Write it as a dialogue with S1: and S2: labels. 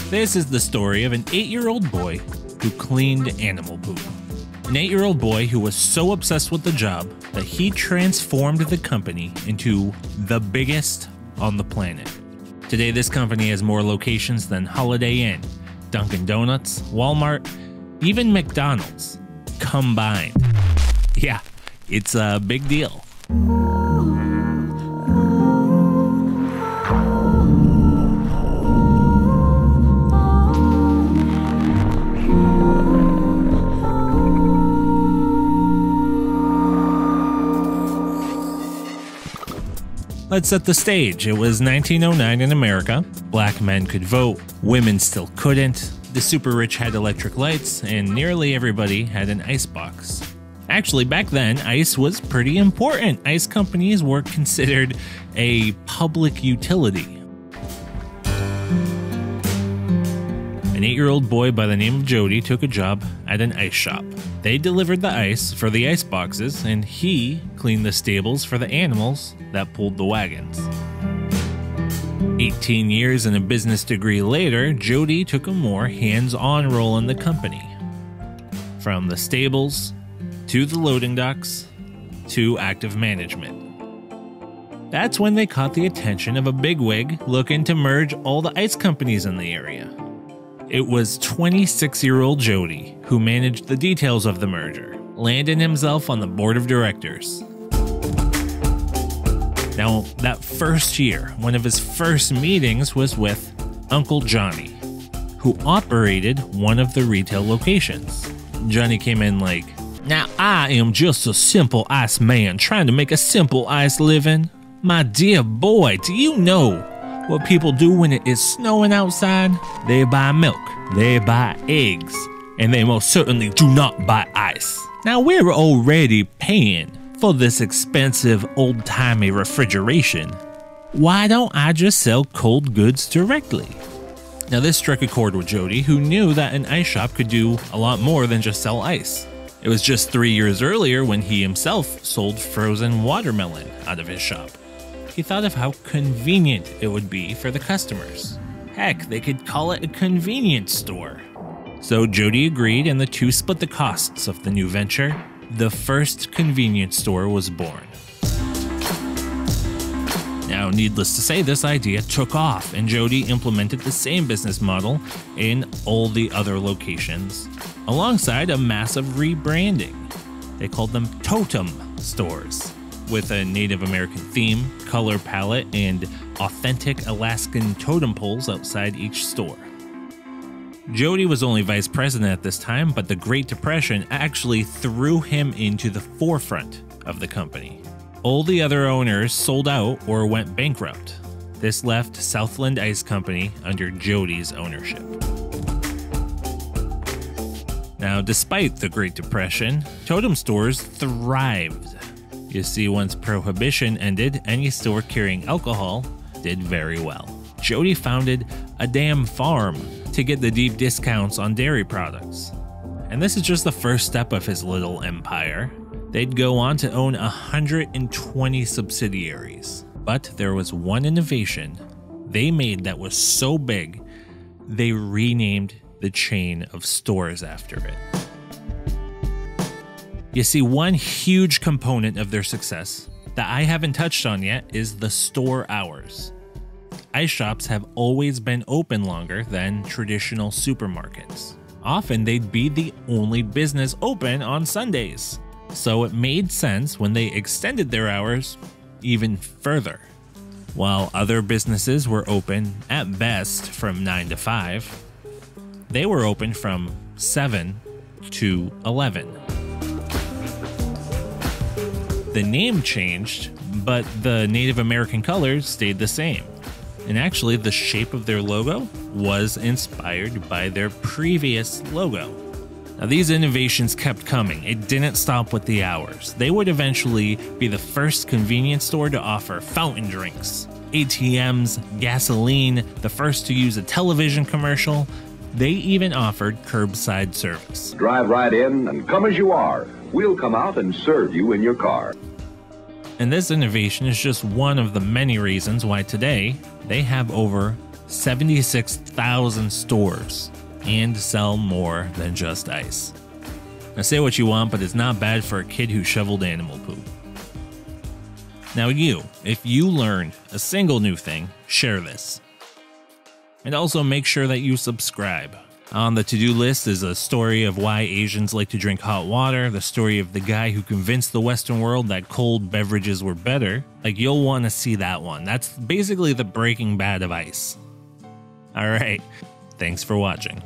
S1: This is the story of an 8-year-old boy who cleaned animal poop. An 8-year-old boy who was so obsessed with the job that he transformed the company into the biggest on the planet. Today, this company has more locations than Holiday Inn, Dunkin Donuts, Walmart, even McDonald's combined. Yeah, it's a big deal. Let's set the stage. It was 1909 in America. Black men could vote, women still couldn't. The super rich had electric lights, and nearly everybody had an ice box. Actually, back then, ice was pretty important. Ice companies were considered a public utility. An 8-year-old boy by the name of Jody took a job at an ice shop. They delivered the ice for the ice boxes, and he cleaned the stables for the animals that pulled the wagons. 18 years and a business degree later, Jody took a more hands-on role in the company. From the stables, to the loading docks, to active management. That's when they caught the attention of a bigwig looking to merge all the ice companies in the area. It was 26-year-old Jody who managed the details of the merger, landing himself on the board of directors. Now, that first year, one of his first meetings was with Uncle Johnny, who operated one of the retail locations. Johnny came in like, "Now I am just a simple ice man trying to make a simple ice living. My dear boy, do you know what people do when it is snowing outside? They buy milk, they buy eggs, and they most certainly do not buy ice. Now we're already paying for this expensive old-timey refrigeration. Why don't I just sell cold goods directly?" Now this struck a chord with Jody, who knew that an ice shop could do a lot more than just sell ice. It was just 3 years earlier when he himself sold frozen watermelon out of his shop. He thought of how convenient it would be for the customers. Heck, they could call it a convenience store. So Jody agreed, and the two split the costs of the new venture. The first convenience store was born. Now, needless to say, this idea took off, and Jody implemented the same business model in all the other locations, alongside a massive rebranding. They called them totem stores, with a Native American theme, color palette, and authentic Alaskan totem poles outside each store. Jody was only vice president at this time, but the Great Depression actually threw him into the forefront of the company. All the other owners sold out or went bankrupt. This left Southland Ice Company under Jody's ownership. Now, despite the Great Depression, totem stores thrived. You see, once Prohibition ended, any store carrying alcohol did very well. Jody founded a damn farm to get the deep discounts on dairy products. And this is just the first step of his little empire. They'd go on to own 120 subsidiaries. But there was one innovation they made that was so big, they renamed the chain of stores after it. You see, one huge component of their success that I haven't touched on yet is the store hours. Ice shops have always been open longer than traditional supermarkets. Often they'd be the only business open on Sundays. So it made sense when they extended their hours even further. While other businesses were open at best from 9 to 5, they were open from 7 to 11. The name changed, but the Native American colors stayed the same. And actually, the shape of their logo was inspired by their previous logo. Now, these innovations kept coming. It didn't stop with the hours. They would eventually be the first convenience store to offer fountain drinks, ATMs, gasoline, the first to use a television commercial. They even offered curbside service.
S2: Drive right in and come as you are. We'll come out and serve you in your car.
S1: And this innovation is just one of the many reasons why today they have over 76,000 stores and sell more than just ice. Now say what you want, but it's not bad for a kid who shoveled animal poop. Now if you learned a single new thing, share this. And also make sure that you subscribe. On the to-do list is a story of why Asians like to drink hot water, the story of the guy who convinced the Western world that cold beverages were better. Like, you'll want to see that one. That's basically the Breaking Bad of ice. Alright, thanks for watching.